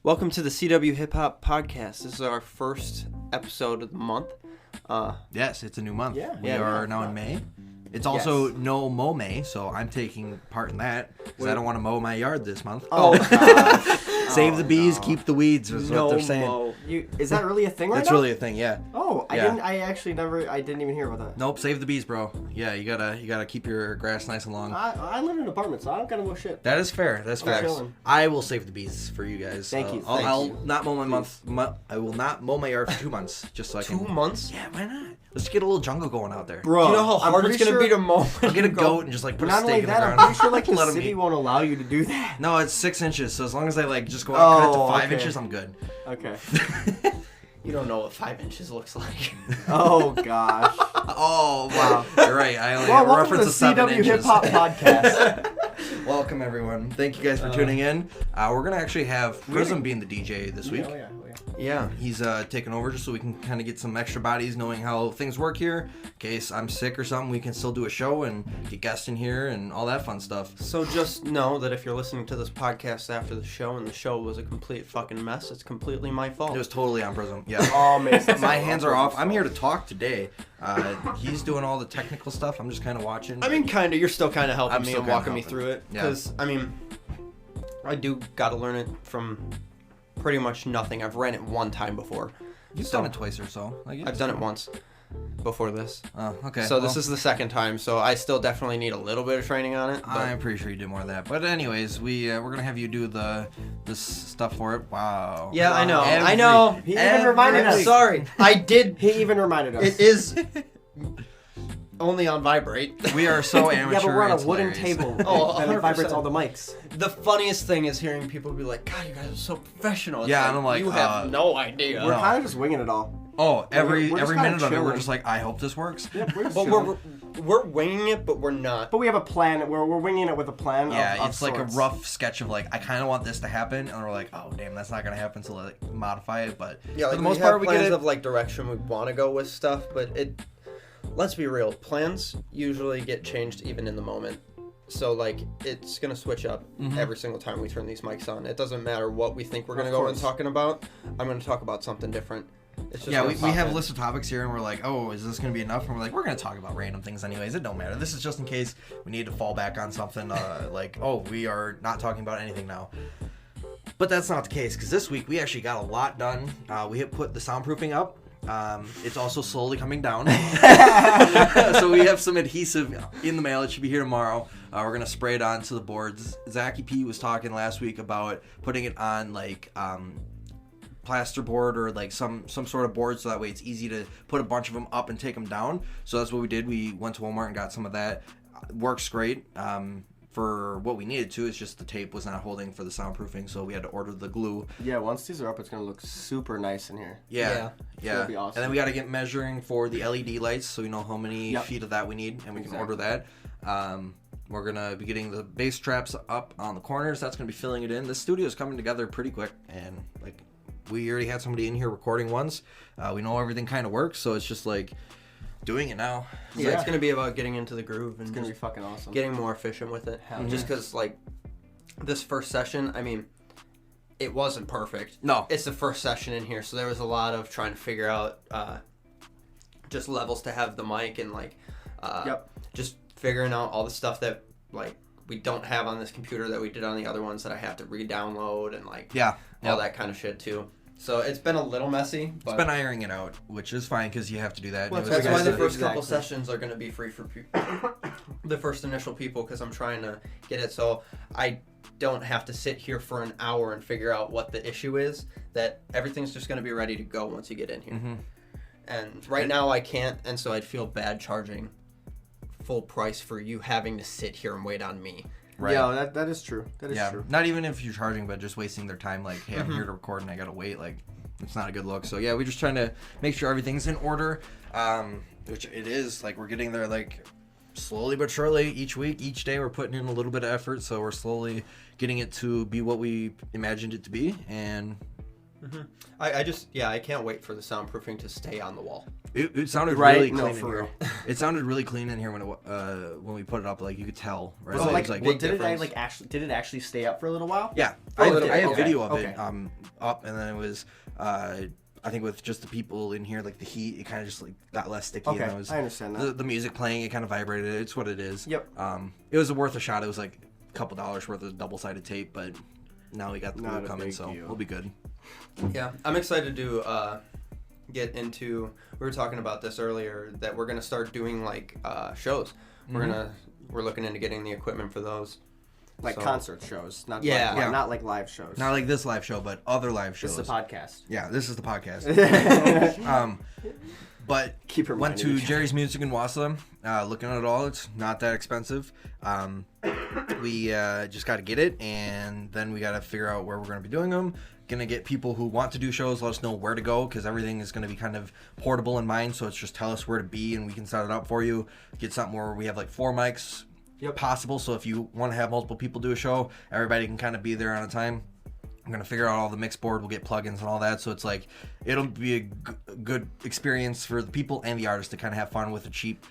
Welcome to the CWHipHop Podcast. This is our first episode of the month. Yes, it's a new month. Yeah. We Yeah, are yeah. now in May. It's also no mow May, so I'm taking part in that because I don't want to mow my yard this month. Oh, Save the bees, keep the weeds is what they're saying. Mo. Is that really a thing right It's now? really a thing, yeah. Oh, I Yeah. didn't even hear about that. Nope, save the bees, bro. Yeah, you gotta keep your grass nice and long. I live in an apartment, so I don't gotta mow shit. That is fair. That's fair. chilling. I will save the bees for you guys. Thank you, I'll not mow my I will not mow my yard for 2 months, just so I can. 2 months? Yeah, why not? Let's get a little jungle going out there. Bro, Do you know how hard it's going to be to mow? I'll get a goat and just like put a Not stake only in the that, I'm ground. pretty sure like the Let 'em city eat. won't allow you to do that. No, it's 6 inches, so as long as I like just go out and cut it to 5 okay. inches, I'm good. Okay. You don't know what 5 inches looks like. Oh gosh. Oh wow, you're right. I only Well, welcome to reference the the 7 inches. CWHipHop Podcast. Welcome everyone. Thank you guys for tuning in. We're gonna actually have Prizm being the DJ this week. Oh yeah. Yeah. He's taking over just so we can kind of get some extra bodies knowing how things work here. In case I'm sick or something, we can still do a show and get guests in here and all that fun stuff. So just know that if you're listening to this podcast after the show and the show was a complete fucking mess, it's completely my fault. It was totally on Prizm. Yeah. Oh man. My hands are off. I'm here to talk today. He's doing all the technical stuff. I'm just kind of watching. I mean, kind of. You're still kind of helping I'm me still and kinda walking me helping. through it. Yeah. Because, I mean, I do got to learn it from pretty much nothing. I've ran it one time before. You've done it twice or so. I guess. I've done it once before this. Oh, okay. So this well, is the second time, so I still definitely need a little bit of training on it. But I'm pretty sure you did more of that. But anyways, we're gonna have you do this stuff for it. Wow. yeah, I know. Every- I know. He even reminded I'm us. sorry. I did. He even reminded us. It is only on vibrate. We are so amateur. Yeah, but we're on a it's wooden hilarious. table. Oh, that it vibrates 100%. all the mics. The funniest thing is hearing people be like, "God, you guys are so professional." It's Yeah, and I'm like, you have no idea. We're No. kind of just winging it all. Oh, every We're just kinda minute of it, we're chilling. just like, I hope this works. Yeah, we're just But chilling. we're winging it, but we're not. But we have a plan. We're winging it with a plan. Yeah, of it's like a sorts. rough sketch of like, I kind of want this to happen, and we're like, oh damn, that's not gonna happen, so like modify it. But Yeah, for like the most we have part, we plans get it. of like direction we want to go with stuff, but it. Let's be real. Plans usually get changed even in the moment. So like it's gonna switch up every single time we turn these mics on. It doesn't matter what we think we're gonna Of go and course. talking about. I'm gonna talk about something different. It's just Yeah, gonna we pop have a in. list of topics here, and we're like, oh, is this going to be enough? And we're like, we're going to talk about random things anyways. It don't matter. This is just in case we need to fall back on something like, oh, we are not talking about anything now. But that's not the case, because this week we actually got a lot done. We have put the soundproofing up. It's also slowly coming down. So we have some adhesive in the mail. It should be here tomorrow. We're going to spray it onto the boards. Zachy P was talking last week about putting it on like plasterboard or like some sort of board, so that way it's easy to put a bunch of them up and take them down. So that's what we did. We went to Walmart and got some of that. Works great for what we needed to. It's just the tape was not holding for the soundproofing, so we had to order the glue. Yeah, once these are up, it's gonna look super nice in here. Yeah. It'll be awesome. And then we got to get measuring for the LED lights, so we know how many feet of that we need, and we can order that. We're gonna be getting the bass traps up on the corners. That's gonna be filling it in. The studio is coming together pretty quick, and like we already had somebody in here recording once. We know everything kind of works, so it's just like doing it now. So it's gonna be about getting into the groove and It's gonna be just fucking awesome. getting more efficient with it. Hell Just because like this first session, I mean, it wasn't perfect. No. It's the first session in here, so there was a lot of trying to figure out just levels to have the mic and like just figuring out all the stuff that like we don't have on this computer that we did on the other ones that I have to re-download and like all that kind of shit too. So it's been a little messy, but It's been ironing it out, which is fine because you have to do that. Well, And it was that's why nice the to- first couple Exactly. sessions are going to be free for people. The first initial people, because I'm trying to get it so I don't have to sit here for an hour and figure out what the issue is. That everything's just going to be ready to go once you get in here. And right now I can't, and so I'd feel bad charging full price for you having to sit here and wait on me. Right. Yeah, that is true. That is true. Not even if you're charging, but just wasting their time. Like, hey, I'm here to record and I gotta wait. Like, it's not a good look. So yeah, we're just trying to make sure everything's in order, which it is. Like, we're getting there like slowly but surely. Each week, each day, we're putting in a little bit of effort. So we're slowly getting it to be what we imagined it to be, and I can't wait for the soundproofing to stay on the wall. It sounded Right? really No, clean in for here. real. It sounded really clean in here when we put it up. Like you could tell, right? Oh, So it like, was like big did difference. did it actually stay up for a little while? yeah. Oh, I it did. have Okay. video of Okay. it up, and then it was I think with just the people in here, like the heat, it kind of just like got less sticky. Okay, And it was I understand that. the music playing, it kind of vibrated. It's what it is. Yep. It was worth a shot. It was like a couple $dollars worth of double-sided tape, but now we got the Not glue a coming, big so deal. we'll be good. Yeah, I'm excited to get into. We were talking about this earlier that we're gonna start doing like shows. We're looking into getting the equipment for those. Like So- concert shows, not Yeah. like, Yeah. not like live shows. Not like this live show, but other live shows. This is a podcast. Yeah, this is the podcast. But Keep went reminding to me. Jerry's Music in Wausau. Looking at it all, it's not that expensive. We just got to get it, and then we got to figure out where we're going to be doing them. Gonna get people who want to do shows, let us know where to go, because everything is going to be kind of portable in mind. So it's just tell us where to be, and we can set it up for you. Get something where we have like 4 mics possible. So if you want to have multiple people do a show, everybody can kind of be there on a time. I'm going to figure out all the mix board. We'll get plugins and all that. So it's like, it'll be a good experience for the people and the artists to kind of have fun with a cheap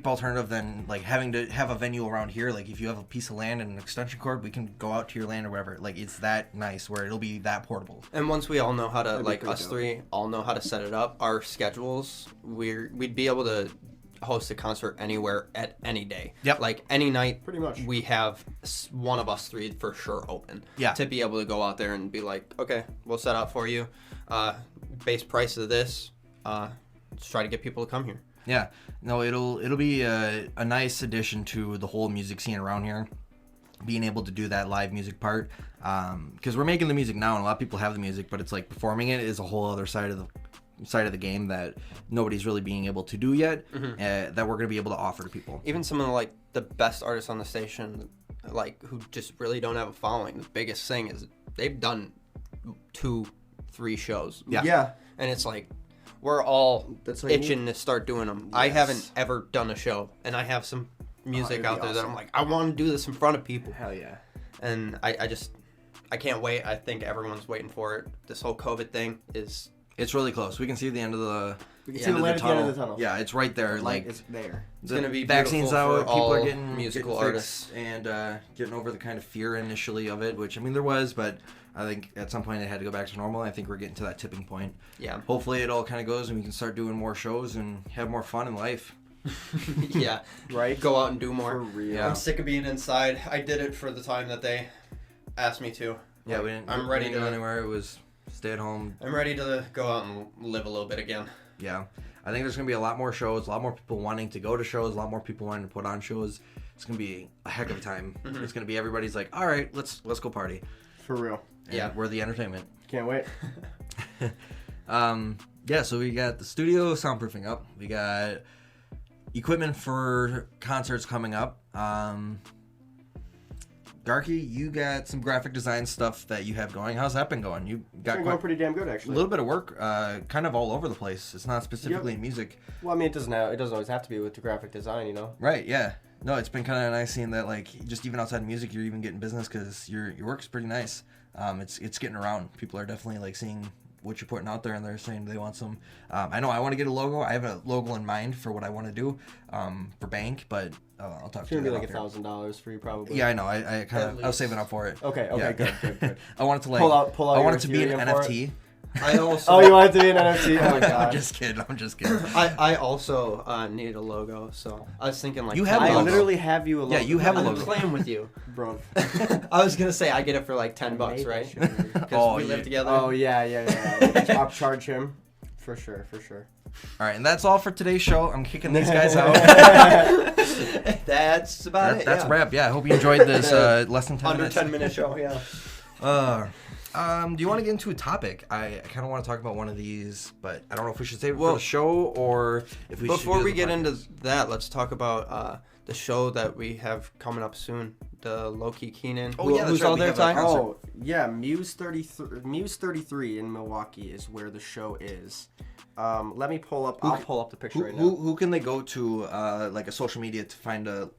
alternative than like having to have a venue around here. Like if you have a piece of land and an extension cord, we can go out to your land or whatever. Like it's that nice where it'll be that portable. And once we all know how to, That'd be like pretty us dope. three all know how to set it up, our schedules, we'd be able to host a concert anywhere at any day. Yep. Like any night, Pretty much. we have one of us three for sure open. Yeah. To be able to go out there and be like, okay, we'll set up for you. Base price of this. Let's try to get people to come here. Yeah, no, it'll be a nice addition to the whole music scene around here, being able to do that live music part. Because we're making the music now, and a lot of people have the music, but it's like performing it is a whole other side of the game that nobody's really being able to do yet. That we're gonna be able to offer to people. Even some of like the best artists on the station, like who just really don't have a following. The biggest thing is they've done 2-3 shows. Yeah. And it's like we're all That's what you itching to start doing them. I Yes. haven't ever done a show, and I have some music it'd out be there that awesome. I'm like, I want to do this in front of people, Hell yeah. and I can't wait. I think everyone's waiting for it. This whole COVID thing is It's really close. We can see the end of the We can Yeah, see the end light at the end of the tunnel. Yeah, it's right there. Light Like is there. it's gonna be vaccine's beautiful out. for People all are getting musical getting artists. fixed and getting over the kind of fear initially of it, which I mean there was, but I think at some point it had to go back to normal. I think we're getting to that tipping point. Yeah. Hopefully it all kind of goes and we can start doing more shows and have more fun in life. Yeah. Right? Go out and do more. For real. Yeah. I'm sick of being inside. I did it for the time that they asked me to. Yeah, Like, we didn't. I'm we ready didn't go to. anywhere. It was stay at home. I'm ready to go out and live a little bit again. Yeah, I think there's gonna be a lot more shows, a lot more people wanting to go to shows, a lot more people wanting to put on shows. It's gonna be a heck of a time. It's gonna be everybody's like, all right, let's go party. For real. And Yeah. we're the entertainment. Can't wait. Yeah, so we got the studio soundproofing up. We got equipment for concerts coming up. Garke, you got some graphic design stuff that you have going. How's that been going? You got Been quite going pretty damn good, a actually. little bit of work, kind of all over the place. It's not specifically in music. Well, I mean, it doesn't always have to be with the graphic design, you know? Right, yeah. No, it's been kind of nice seeing that, like, just even outside of music, you're even getting business because your work's pretty nice. It's getting around. People are definitely, like, seeing what you're putting out there, and they're saying they want some. I know I want to get a logo. I have a logo in mind for what I want to do for bank, but I'll talk It's to you going to be about like that. $1,000 for you, probably. Yeah, I know. I was saving up for it. Okay, Yeah. good. I want it to, like, Pull out I want your it to be an Ethereum for it? NFT. I also. Oh, you want it to be an NFT? Oh, my God. I'm just kidding. I also need a logo, so I was thinking like You have a I logo. literally have you a logo. Yeah, you have a I'm logo. playing with you. Bro. I was gonna say I get it for like $10, right? Because Oh, we yeah. live together. Oh, yeah. I'll charge him. For sure. All right, and that's all for today's show. I'm kicking these guys out. That's about it. That's yeah. a wrap. Yeah, I hope you enjoyed this less than 10 Under minutes. 10-minute show. Yeah. Do you want to get into a topic? I kind of want to talk about one of these, but I don't know if we should save it for Well, the show or if we should Before do we the get podcast. into that, let's talk about the show that we have coming up soon. The Low-Key Keenan. Oh, yeah, that's who's right, all we there, have a Ty? concert. Oh, yeah. Muse 33 in Milwaukee is where the show is. Let me pull up. I'll pull up the picture right now. Who can they go to, like a social media to find a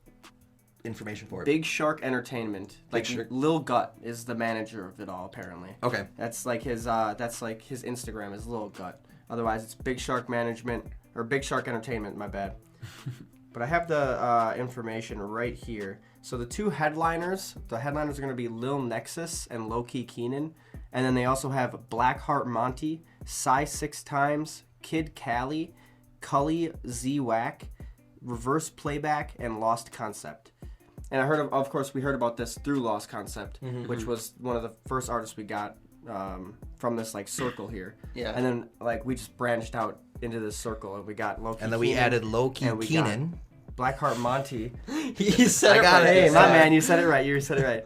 information for it? Big Shark Entertainment. Like Shark. Lil Gut is the manager of it all, apparently. Okay. That's like his Instagram is Lil Gut. Otherwise, it's Big Shark Management or Big Shark Entertainment. My bad. But I have the information right here. So the two headliners are going to be Lil Nexus and Low Key Keenan, and then they also have Blackheart Monty, Psy 6 Times, Kid Cali, Cully Z Wack, Reverse Playback, and Lost Concept. And I heard of course, we heard about this through Lost Concept, which was one of the first artists we got from this like circle here. Yeah. And then like we just branched out into this circle, and we got Low Key. And then we added Low Key Keenan. Blackheart Monty. He said I got it. Hey, my man, you said it right. You said it right.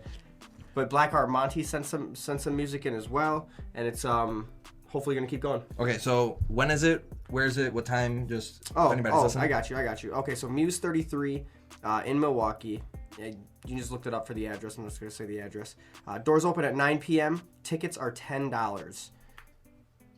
But Blackheart Monty sent some music in as well, and it's hopefully gonna keep going. Okay, so when is it? Where is it? What time? Just I got you. Okay, so Muse 33 in Milwaukee. You just looked it up for the address. I'm just gonna say the address. Doors open at 9 p.m. Tickets are $10.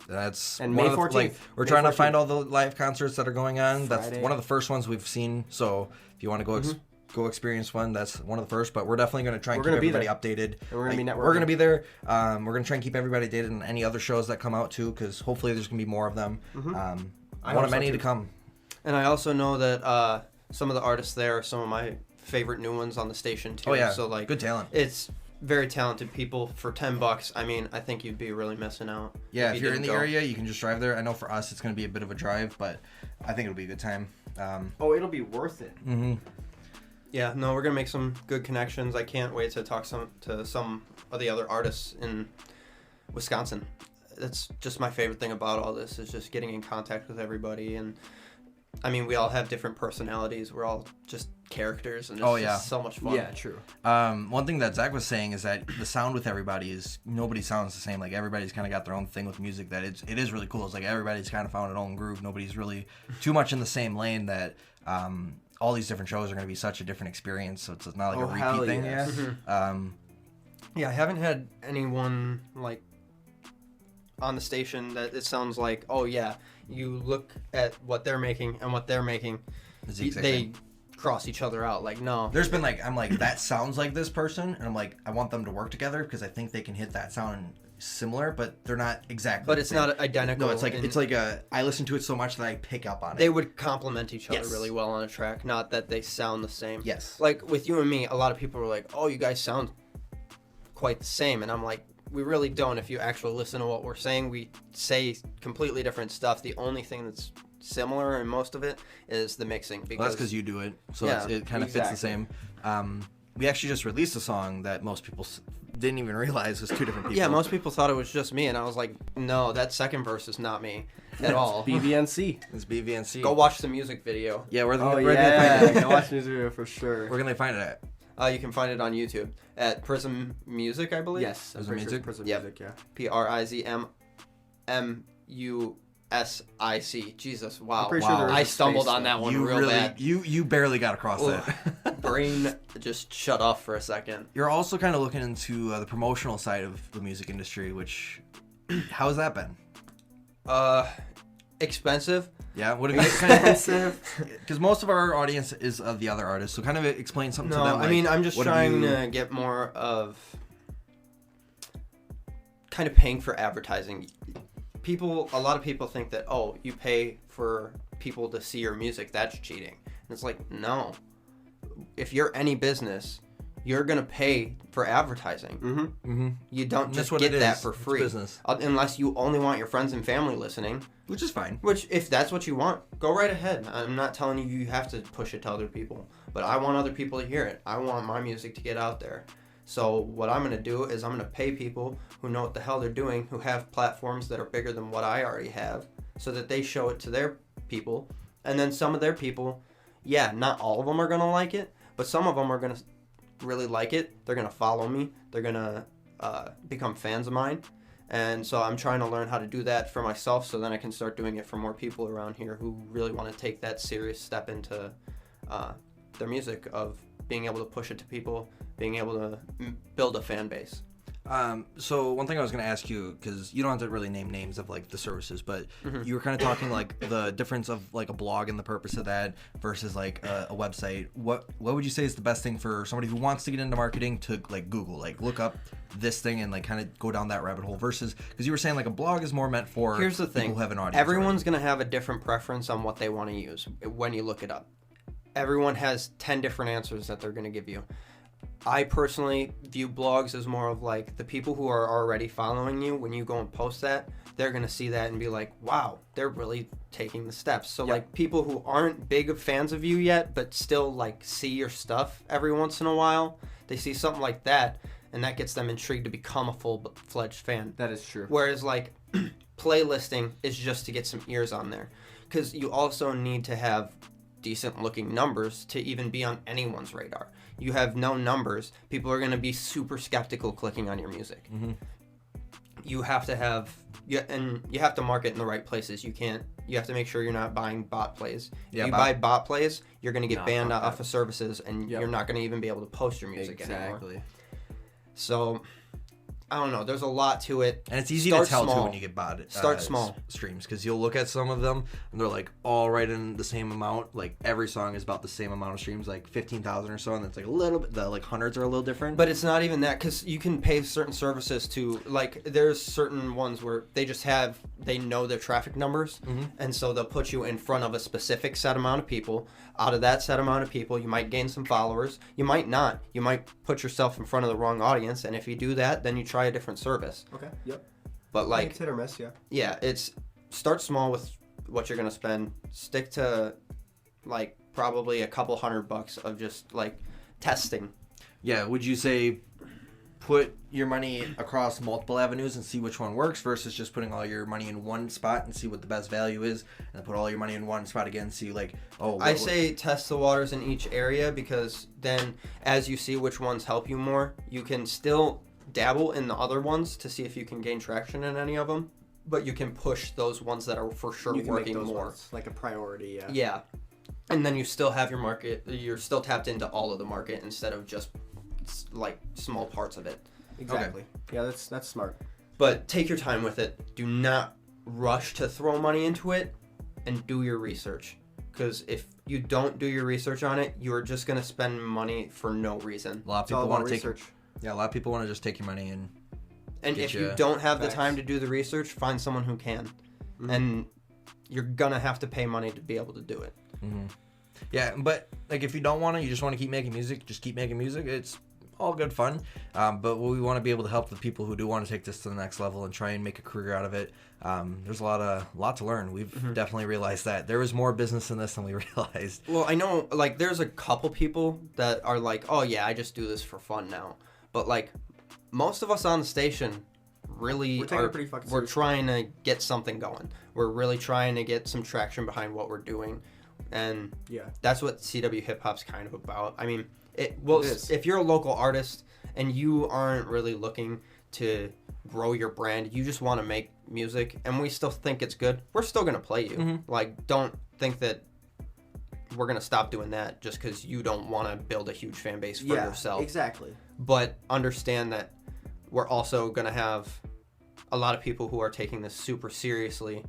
That's and one May of the, 14th. like, we're May trying 14th. to find all the live concerts that are going on. Friday. That's one of the first ones we've seen. So if you want to go experience one, that's one of the first. But we're definitely going to try and keep everybody updated. And we're going to be networking. We're going to be there. We're going to try and keep everybody updated on any other shows that come out too, because hopefully there's going to be more of them. I want many to come. And I also know that some of the artists there are some of my favorite new ones on the station too. Oh yeah, so like good talent. It's very talented people for $10. I mean, I think you'd be really missing out. Yeah, if you're in the area, you can just drive there. I know for us, it's going to be a bit of a drive, but I think it'll be a good time. It'll be worth it. Mm-hmm. Yeah, no, we're gonna make some good connections. I can't wait to talk to some of the other artists in Wisconsin. That's just my favorite thing about all this is just getting in contact with everybody. And I mean, we all have different personalities. We're all just characters, and it's just so much fun. Yeah, true. One thing that Zach was saying is that the sound with everybody is nobody sounds the same. Like everybody's kind of got their own thing with music that it is really cool. It's like everybody's kind of found their own groove. Nobody's really too much in the same lane. That all these different shows are going to be such a different experience. So it's not like a repeat thing. Yes. Yeah. Yeah, I haven't had anyone like on the station that it sounds like, oh yeah, you look at what they're making and what they're making, they cross each other out. Like, no. There's been like, I'm like, that sounds like this person, and I'm like, I want them to work together because I think they can hit that sound similar, but they're not exactly. But it's not identical. No, it's like I listen to it so much that I pick up on it. They would complement each other really well on a track, not that they sound the same. Yes. Like with you and me, a lot of people were like, oh, you guys sound quite the same, and I'm like, we really don't. If you actually listen to what we're saying, we say completely different stuff. The only thing that's similar in most of it is the mixing. Because that's because you do it, so it kind of fits the same. We actually just released a song that most people didn't even realize was two different people. Yeah, most people thought it was just me, and I was like, no, that second verse is not me at all. BVNC. It's BVNC. Go watch the music video. Yeah, where gonna find it? Go watch the music video for sure. Where can they find it at? You can find it on YouTube at Prizm Music, I believe. Yes, Prizm Music. Prizm Yep. Music, yeah. PRIZMMUSIC. Jesus, wow. I'm pretty sure there is I a stumbled space on that one you real really, bad. You barely got across that. Brain just shut off for a second. You're also kind of looking into the promotional side of the music industry, which, how's that been? Yeah, Expensive. what have you kind of because most of our audience is of the other artists, so kind of explain something to them. I mean, I'm just trying to get more of kind of paying for advertising. A lot of people think that, oh, you pay for people to see your music, that's cheating. And it's like, no. If you're any business, you're going to pay for advertising. Mm-hmm. You don't just what get it that is. for It's free. business. Unless you only want your friends and family listening. Which is fine. Which, if that's what you want, go right ahead. I'm not telling you you have to push it to other people. But I want other people to hear it. I want my music to get out there. So what I'm going to do is I'm going to pay people who know what the hell they're doing, who have platforms that are bigger than what I already have, so that they show it to their people. And then some of their people, yeah, not all of them are going to like it, but some of them are going to really like it. They're going to follow me. They're going to become fans of mine. And so I'm trying to learn how to do that for myself so then I can start doing it for more people around here who really want to take that serious step into their music, of being able to push it to people, being able to build a fan base. So one thing I was going to ask you, because you don't have to really name names of like the services, but you were kind of talking like the difference of like a blog and the purpose of that versus like a website. What would you say is the best thing for somebody who wants to get into marketing to like Google, like look up this thing and like kind of go down that rabbit hole versus, because you were saying like a blog is more meant for Here's the thing. people who have an audience. Everyone's going to have a different preference on what they want to use when you look it up. Everyone has 10 different answers that they're going to give you. I personally view blogs as more of like the people who are already following you. When you go and post that, they're going to see that and be like, wow, they're really taking the steps. So like people who aren't big fans of you yet, but still like see your stuff every once in a while, they see something like that and that gets them intrigued to become a full-fledged fan. That is true. Whereas like playlisting is just to get some ears on there, because you also need to have decent looking numbers to even be on anyone's radar. You have no numbers, people are going to be super skeptical clicking on your music. You have to have, and you have to market in the right places. You have to make sure you're not buying bot plays. If you buy bot plays, you're going to get banned off of services, and you're not going to even be able to post your music anymore. So I don't know. There's a lot to it. And it's easy to tell too when you get Start small streams, because you'll look at some of them and they're like all right in the same amount. Like every song is about the same amount of streams, like 15,000 or so, and it's like a little bit. The like hundreds are a little different. But it's not even that, because you can pay certain services to, like, there's certain ones where they know their traffic numbers, and so they'll put you in front of a specific set amount of people. Out of that set amount of people, you might gain some followers. You might not. You might put yourself in front of the wrong audience, and if you do that, then you try a different service. Okay. Yep. But like, it's hit or miss, yeah. Yeah, it's start small with what you're gonna spend. Stick to like probably a couple $100 of just like testing. Yeah. Would you say put your money across multiple avenues and see which one works versus just putting all your money in one spot and see what the best value is, and then put all your money in one spot again and see like, I say test the waters in each area, because then as you see which ones help you more, you can still dabble in the other ones to see if you can gain traction in any of them, but you can push those ones that are for sure working more. Ones like a priority, yeah. Yeah. And then you still have your market, you're still tapped into all of the market instead of just like small parts of it. Exactly. Okay. Yeah, that's smart. But take your time with it. Do not rush to throw money into it, and do your research. Because if you don't do your research on it, you're just going to spend money for no reason. A lot of people want to take research. Yeah, a lot of people want to just take your money and if you don't have the time to do the research, find someone who can. And you're going to have to pay money to be able to do it. Yeah, but like if you don't want to, you just want to keep making music, just keep making music. It's all good fun, but we want to be able to help the people who do want to take this to the next level and try and make a career out of it. There's a lot to learn. We've definitely realized that there is more business in this than we realized. Well, I know like there's a couple people that are like, oh yeah, I just do this for fun now. But like most of us on the station really we're trying to get something going. We're really trying to get some traction behind what we're doing, and that's what CWHipHop's kind of about. I mean, it is. If you're a local artist and you aren't really looking to grow your brand, you just want to make music, and we still think it's good, we're still gonna play you. Like, don't think that we're gonna stop doing that just because you don't want to build a huge fan base for yourself. Exactly. But understand that we're also gonna have a lot of people who are taking this super seriously,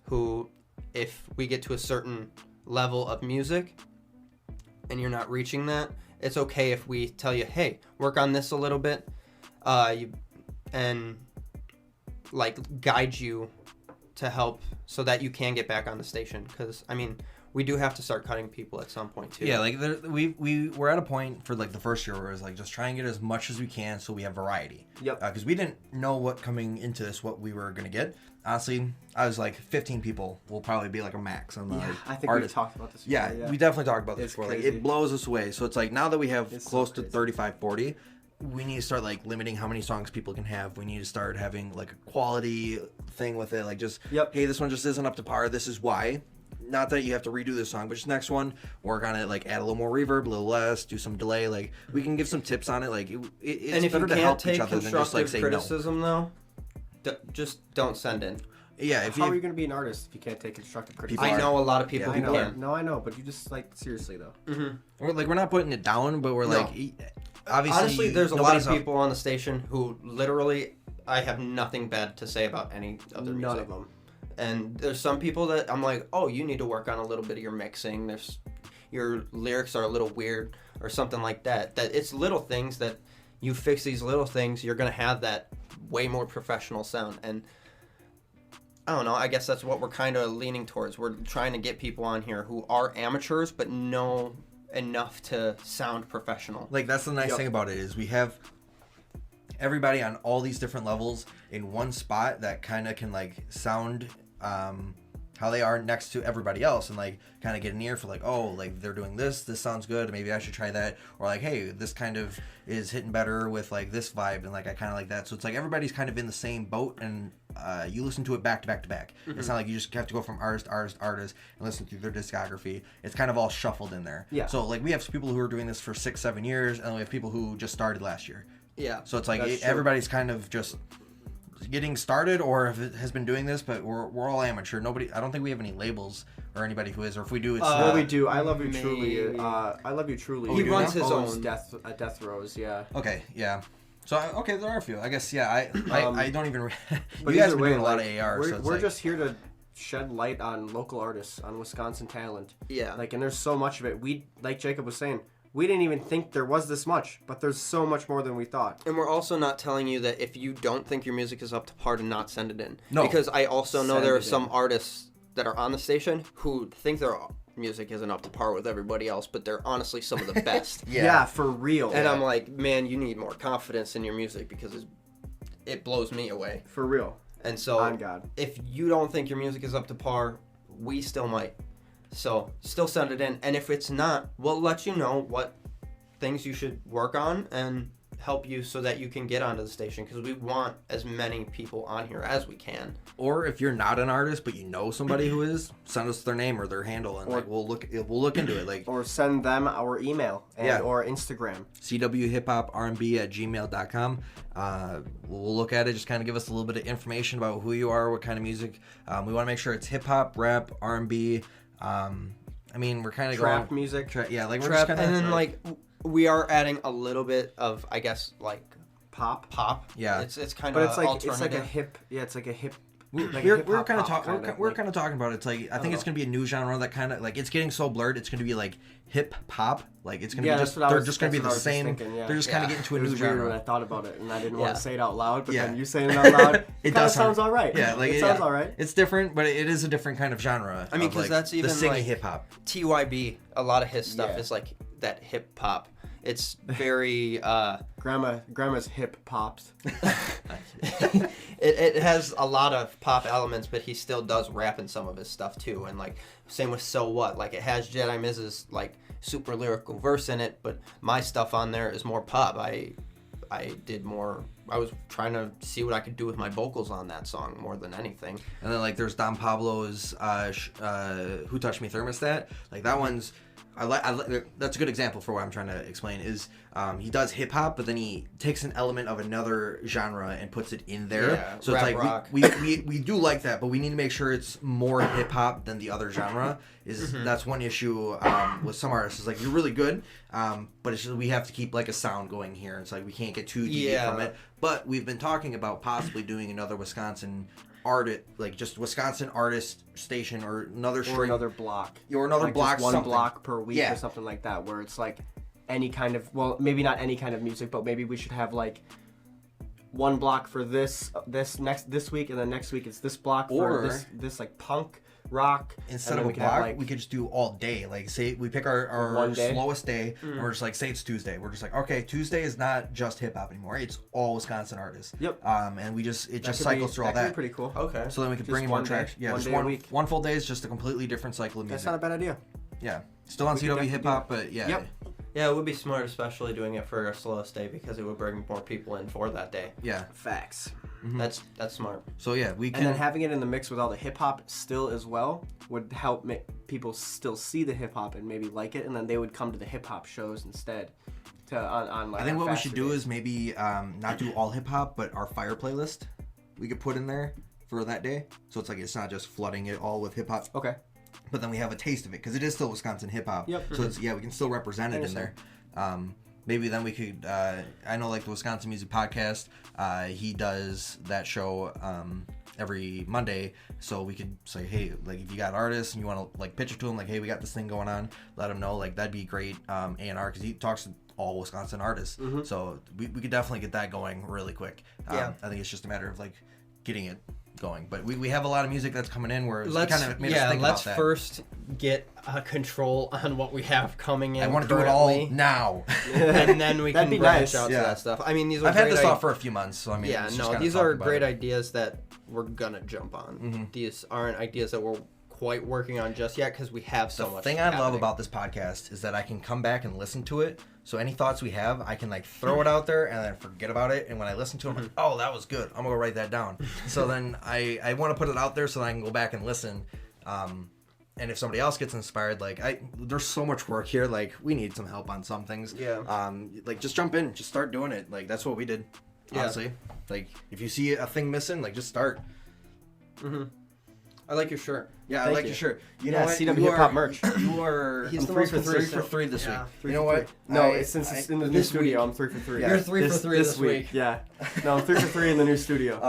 who, if we get to a certain level of music and you're not reaching that, it's okay if we tell you, hey, work on this a little bit, and like guide you to help so that you can get back on the station. Because I mean, we do have to start cutting people at some point too. Yeah, like we're at a point for like the first year where it's like just try and get as much as we can so we have variety. Yep. Because we didn't know what coming into this what we were gonna get. Honestly, I was like 15 people will probably be like a max on the I think we talked about this before. Yeah, we definitely talked about this before. Like it blows us away. So it's like now that we have close to 35, 40, we need to start like limiting how many songs people can have. We need to start having like a quality thing with it. Like just hey, this one just isn't up to par. This is why. Not that you have to redo this song, but just next one, work on it, like add a little more reverb, a little less, do some delay. Like we can give some tips on it. Like it's better to help each other than just like say criticism, though, just don't send in. Yeah, how are you going to be an artist if you can't take constructive criticism? I know a lot of people who can. No, I know, but you just like seriously though. We're not putting it down, but we're like, obviously, honestly, there's a lot of nobody's up- people on the station who literally I have nothing bad to say about any of their music. None of them. And there's some people that I'm like, oh, you need to work on a little bit of your mixing. Your lyrics are a little weird or something like that. That it's little things that you fix these little things, you're gonna have that way more professional sound. And I don't know, I guess that's what we're kind of leaning towards. We're trying to get people on here who are amateurs but know enough to sound professional. Like, that's the nice thing about it is we have everybody on all these different levels in one spot that kind of can like sound how they are next to everybody else, and like kind of get an ear for like, oh, like they're doing this sounds good, maybe I should try that, or like, hey, this kind of is hitting better with like this vibe, and like I kind of like that. So it's like everybody's kind of in the same boat, and you listen to it back to back to back. It's not like you just have to go from artist and listen through their discography. It's kind of all shuffled in there. Yeah. So like we have people who are doing this for 6-7 years, and we have people who just started last year. Yeah. So it's like That's true. everybody's kind of just getting started, or if it has been doing this, but we're all amateur. I don't think we have any labels or anybody who is, or if we do, it's Well, we do. I love you truly. maybe. I love you truly. He runs his owns own. Death Rows. Yeah. okay. Yeah. So okay, there are a few. I guess I don't even. But you guys either are way, doing a lot like, of AR. So it's we're like, just here to shed light on local artists, on Wisconsin talent. Yeah. Like, and there's so much of it. We, like Jacob was saying, we didn't even think there was this much, but there's so much more than we thought. And we're also not telling you that if you don't think your music is up to par, to not send it in. No. Because I also know Send there are it some in. artists that are on the station who think their music isn't up to par with everybody else, but they're honestly some of the best. Yeah, for real. And I'm like, man, you need more confidence in your music because it blows me away. For real. And so On God. if you don't think your music is up to par, we still might. So still send it in. And if it's not, we'll let you know what things you should work on and help you so that you can get onto the station, because we want as many people on here as we can. or if you're not an artist but you know somebody who is, send us their name or their handle, and like we'll look into it. Like Or send them our email Yeah. or Instagram. CWHipHopRB@gmail.com. We'll look at it, just kind of give us a little bit of information about who you are, what kind of music. We want to make sure it's hip hop, rap, R&B. I mean, we're kind of Trap going music. yeah, like we're Trap, just kind and of then like we are adding a little bit of, I guess, like Pop. pop. Yeah. It's kind But of it's like alternative. a hip. Yeah, it's like a hip. like a we're hip-hop kind of pop talking kinda, we're like- kind of talking about it. It's like I think it's gonna be a new genre that kind of like it's getting so blurred. It's gonna be like hip hop. Like it's gonna Yeah, be that's just what I they're was- just gonna be that's the what I was just same. thinking, yeah. They're just kind of Yeah. getting to a It new was weird when I genre. thought about it, and I didn't want Yeah. to say it out loud. But Yeah. then you saying it out loud, It kind of does sounds all right. Yeah, like it sounds all right. It's different, but it is a different kind of genre. I mean, of, 'cause like, that's even, the singing like- hip hop. TYB, a lot of his stuff Yeah. is like that hip hop. It's very Grandma's hip pops. it has a lot of pop elements, but he still does rap in some of his stuff too. And like same with So What, like it has Jedi Miz's like super lyrical verse in it, but my stuff on there is more pop. I was trying to see what I could do with my vocals on that song more than anything. And then like there's Don Pablo's Who Touched Me Thermostat. Like that one's that's a good example for what I'm trying to explain is he does hip hop, but then he takes an element of another genre and puts it in there. Yeah, So it's rap like rock. we do like that, but we need to make sure it's more hip hop than the other genre. That's one issue with some artists. Is like you're really good, but it's just we have to keep like a sound going here. It's like we can't get too deep Yeah. from it. But we've been talking about possibly doing another Wisconsin artist, like just Wisconsin artist station or another Or string another block. or another Like block, just one something. block per week Yeah. or something like that, where it's like any kind of, well, maybe not any kind of music, but maybe we should have like one block for this week, and then next week it's this block for Or- this like punk rock. Instead and of then a we could have, block, like, we could just do all day. Like, say we pick our One day? slowest day, and we're just like, say it's Tuesday. We're just like, okay, Tuesday is not just hip hop anymore. It's all Wisconsin artists. Yep. And it just cycles through all That could that. be pretty cool. Okay. So then we could Just bring in more one day. tracks. Yeah, One just day a one week. one full day is just a completely different cycle of That's music. not a bad idea. Yeah, still on We could definitely CW do HipHop, but yeah. Yep. Yeah, it would be smart, especially doing it for our slowest day, because it would bring more people in for that day. Yeah. Facts. That's smart. So yeah, we can. And then having it in the mix with all the hip hop still as well would help make people still see the hip hop and maybe like it, and then they would come to the hip hop shows instead. On like I think our what we faster should do days. is maybe not do all hip hop, but our fire playlist we could put in there for that day. So it's like it's not just flooding it all with hip hop. Okay. But then we have a taste of it because it is still Wisconsin hip hop. Yep. So it's we can still represent it in there. maybe then we could. I know, like the Wisconsin Music Podcast. He does that show every Monday, so we could say, hey, like if you got artists and you want to like pitch it to them, like, hey, we got this thing going on, let him know. Like that'd be great. A&R, because he talks to all Wisconsin artists, so we could definitely get that going really quick. I think it's just a matter of like getting it going, but we have a lot of music that's coming in where let's kind of made us think about that. Let's first get control on what we have coming in. I want to do it all now, and then we can branch out to that stuff. I mean, I've had this thought for a few months, so I mean, these are great ideas that we're gonna jump on. These aren't ideas that we're quite working on just yet because we have so much. The thing I love about this podcast is that I can come back and listen to it. So any thoughts we have, I can like throw it out there and then forget about it. And when I listen to it, I'm like, oh, that was good. I'm gonna go write that down. So then I want to put it out there so that I can go back and listen. And if somebody else gets inspired, like there's so much work here. Like we need some help on some things. Yeah. Like just jump in, just start doing it. Like that's what we did. Honestly, like if you see a thing missing, like just start. I like your shirt. Yeah, I like your shirt. You know what? CWHipHop merch. You are. He's the 3 most for 3. 3 for 3 this week. You know what? No, since it's in the new studio, I'm 3 for 3. You're 3 for 3 this week. Yeah. No, I'm 3 for 3 in the new studio.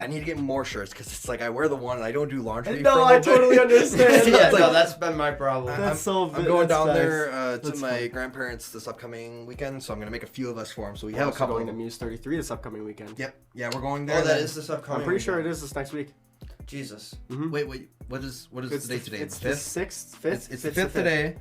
I need to get more shirts because it's like I wear the one and I don't do laundry. No, I totally understand. That's been my problem. I'm going down there to my grandparents this upcoming weekend, so I'm gonna make a few of us for them. So we have a couple. Going to Muse 33 this upcoming weekend. Yep. Yeah, we're going there. Oh, that is this upcoming. I'm pretty sure it is this next week. Jesus. Wait. What is the date today? It's the 6th. 5th. It's the 5th today.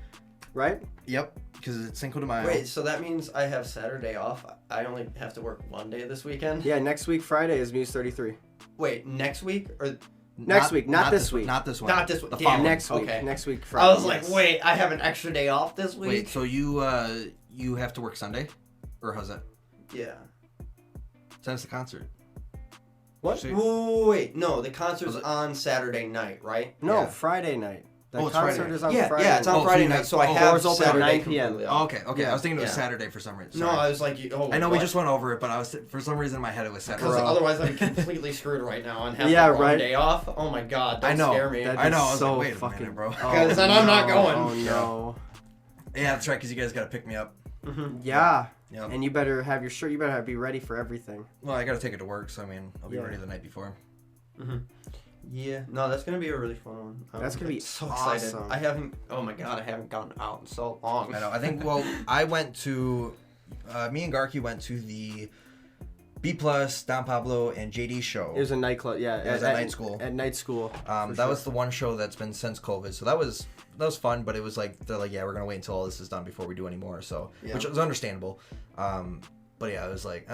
Right? Yep. Because it's Cinco de Mayo. Wait, so that means I have Saturday off. I only have to work one day this weekend. Yeah, next week Friday is Muse 33. Wait, next week or next week? Not this week. Not this one. Not this week. Damn, next week. Okay. Next week Friday. I was like, wait, I have an extra day off this week. Wait, so you have to work Sunday, or how's that? Yeah. Send us the concert. What? Wait, no, the concert's on Saturday night, right? No, Yeah. Friday night. The it's concert Friday. is on Yeah, Friday. yeah, it's on Oh, so Friday you night, have- so I doors have open at Saturday 9 p.m. completely Oh, off. okay. I was thinking it was Saturday for some reason. No, Sorry. I was like, I know we just went over it, but for some reason in my head it was Saturday. Because otherwise I'd be completely screwed right now and have Yeah, the wrong right. day off. Oh my god, don't scare me. That'd I know, be I was so like, wait a fucking minute, bro. Because then I'm not going. Oh no. Yeah, that's right, because you guys got to pick me up. Yeah. Yep. And you better have your shirt. You better be ready for everything. Well, I got to take it to work, so I mean, I'll be ready the night before. Yeah, no, that's gonna be a really fun one. That's gonna be so awesome. excited. Oh my god, I haven't gone out in so long. I know. I think. Well, I went to. Me and Garke went to the B+, Don Pablo, and JD show. It was a nightclub. Yeah. It was at night school. At night school. That was the one show that's been since COVID, so that was fun. But it was like they're like, yeah, we're gonna wait until all this is done before we do any more. So which was understandable. But yeah, I was like,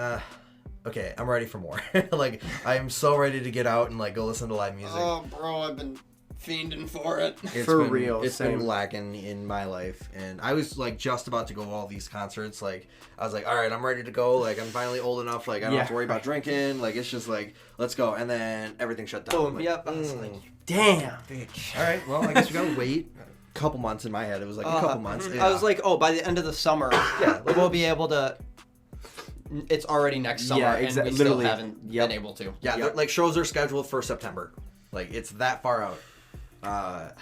okay, I'm ready for more. Like, I am so ready to get out and like go listen to live music. Oh, bro, I've been fiending for it. It's been lacking in my life, and I was like just about to go to all these concerts. Like, I was like, all right, I'm ready to go. Like, I'm finally old enough. Like, I don't have to worry about drinking. Like, it's just like, let's go. And then everything shut down. Boom. Yep. I was like, damn. Bitch. All right. Well, I guess we gotta wait. A couple months in my head. It was like a couple months. I was like, by the end of the summer, we'll be able to. It's already next summer, and we still haven't been able to. Yeah, like shows are scheduled for September. Like it's that far out.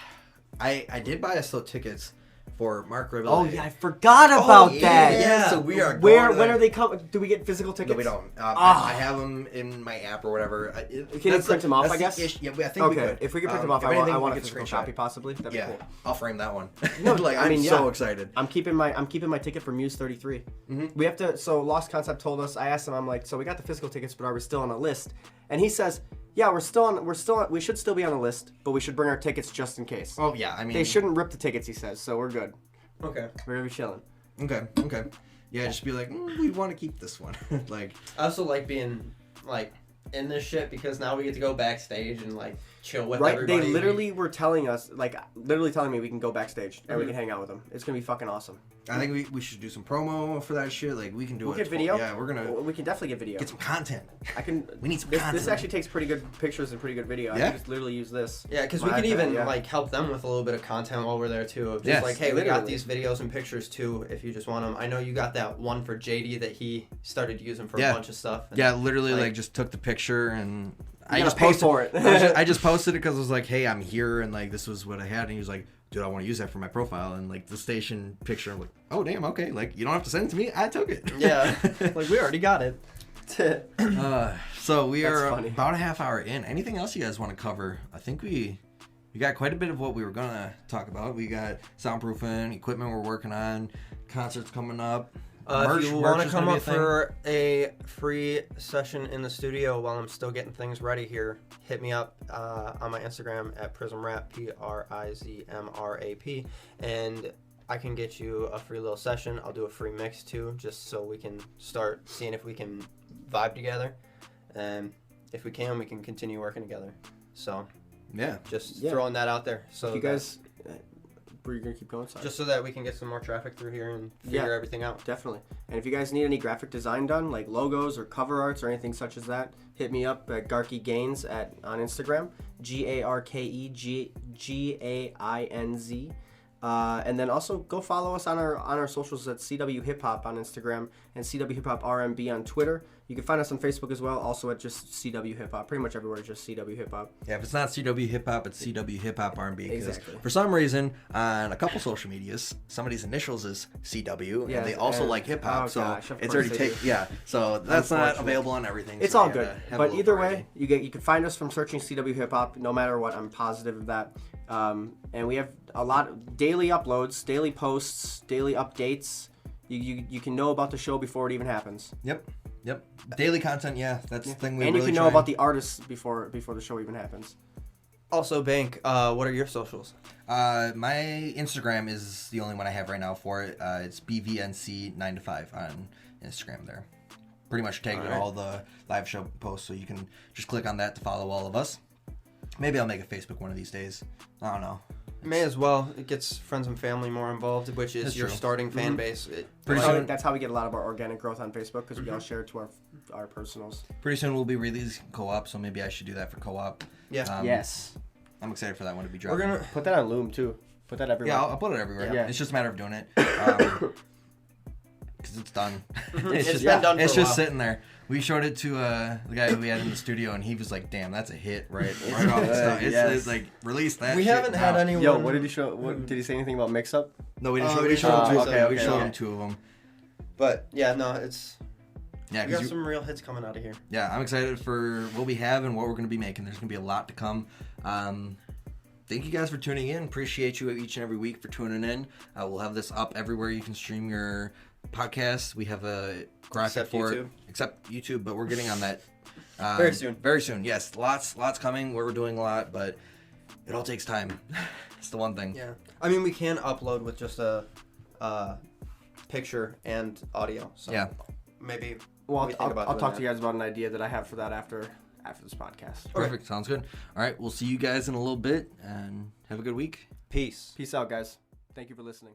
I did buy us still tickets for Mark Ribble. Oh yeah, I forgot about that. Yeah, so we are. When are they coming? Do we get physical tickets? No, we don't. I have them in my app or whatever. Can you print them off? I guess. Yeah, I think we could. If we could print them off, I want a physical copy possibly. That'd be cool. I'll frame that one. No, like I'm so excited. I'm keeping my ticket for Muse 33. We have to. So Lost Concept told us. I asked him. I'm like, so we got the physical tickets, but are we still on a list? And he says, yeah, we should still be on the list, but we should bring our tickets just in case. Oh yeah, I mean they shouldn't rip the tickets. He says, so we're good. Okay. We're gonna be chilling. Okay. Yeah, just be like, we want to keep this one. Like, I also like being like in this shit because now we get to go backstage and like chill with right? everybody. They literally were telling us, like, literally telling me we can go backstage and we can hang out with them. It's gonna be fucking awesome. I think we should do some promo for that shit. Like, we can do We'll get video. Yeah, We can definitely get video. get some content. We need some content. content. This actually takes pretty good pictures and pretty good video. Yeah? I can just literally use this. Yeah, because we can even like help them with a little bit of content while we're there too. Of just like, hey, we got these videos and pictures too. If you just want them, I know you got that one for JD that he started using for a bunch of stuff. Yeah, literally like just took the picture and I gotta just pay posted for it. I just posted it because I was like, hey, I'm here, and like this was what I had, and he was like, dude, I want to use that for my profile, and like the station picture. I'm like, oh damn, okay, like you don't have to send it to me. I took it. Yeah, like we already got it. So we That's are funny. about a half hour in. Anything else you guys want to cover? I think we got quite a bit of what we were gonna talk about. We got soundproofing, equipment we're working on, concerts coming up. If you want to is come gonna be up a thing. for a free session in the studio while I'm still getting things ready here, hit me up on my Instagram at prizmrap, PRIZMRAP, and I can get you a free little session. I'll do a free mix too, just so we can start seeing if we can vibe together, and if we can continue working together. So Yeah. just Yeah. throwing that out there. So You guys, were you gonna keep going? Sorry. just so that we can get some more traffic through here and figure everything out. Definitely. And if you guys need any graphic design done, like logos or cover arts or anything such as that, hit me up at Garke Gaines on Instagram, GARKEGAINZ. And then also go follow us on our socials at CWHipHop on Instagram and CWHipHop RMB on Twitter. You can find us on Facebook as well, also at just CWHipHop. Pretty much everywhere, just CWHipHop. Yeah, if it's not CWHipHop, it's CWHipHop R&B. 'Cause Exactly. for some reason, on a couple social medias, somebody's initials is CW, Yeah, and they also and- like hip hop. oh so gosh, of it's course already they taken. do. Yeah, so that's not Unfortunately. available on everything. It's so all we good. gotta have a But little either variety. way, you can find us from searching CW Hip Hop. No matter what, I'm positive of that. And we have a lot of daily uploads, daily posts, daily updates. You can know about the show before it even happens. Yep. Daily content, yeah, that's the thing we And really you can know try about the artists before the show even happens. Also, Bank, what are your socials? My Instagram is the only one I have right now for it. It's bvnc9to5 on Instagram there. Pretty much tagged Alright. all the live show posts, so you can just click on that to follow all of us. Maybe I'll make a Facebook one of these days. I don't know. May as well. It gets friends and family more involved, which is That's your true. starting fan base. Pretty That's how- soon- that's how we get a lot of our organic growth on Facebook, because we all share it to our personals. Pretty soon we'll be releasing co-op, so maybe I should do that for co-op. Yeah. Yes. I'm excited for that one to be We're dropped. gonna. Put that on Loom too. Put that everywhere. Yeah, I'll put it everywhere. Yeah. It's just a matter of doing it. Because it's done. It's just, been done for it's a just while. sitting there. We showed it to the guy who we had in the studio, and he was like, "Damn, that's a hit, right off the good, start." yes. It's like release that. We shit haven't now. had anyone. Yo, what did he show? What did he say anything about mix up? No, we didn't Oh, show. we We didn't showed show him him two. two. Okay, Okay, we showed yeah. him two of them. But yeah, no, it's. Yeah, We got 'cause some real hits coming out of here. yeah, I'm excited for what we have and what we're going to be making. There's going to be a lot to come. Thank you guys for tuning in. Appreciate you each and every week for tuning in. We'll have this up everywhere you can stream your podcast. We have a graphic Except for YouTube. it, except YouTube, but we're getting on that Very soon. Very soon, yes. Lots coming. We're doing a lot, but it all takes time. It's the one thing. Yeah. I mean, we can upload with just a picture and audio. So Yeah. maybe. Well, we think about I'll doing talk that. to you guys about an idea that I have for that after this podcast. Perfect. Sounds good. All right. We'll see you guys in a little bit, and have a good week. Peace. Peace out, guys. Thank you for listening.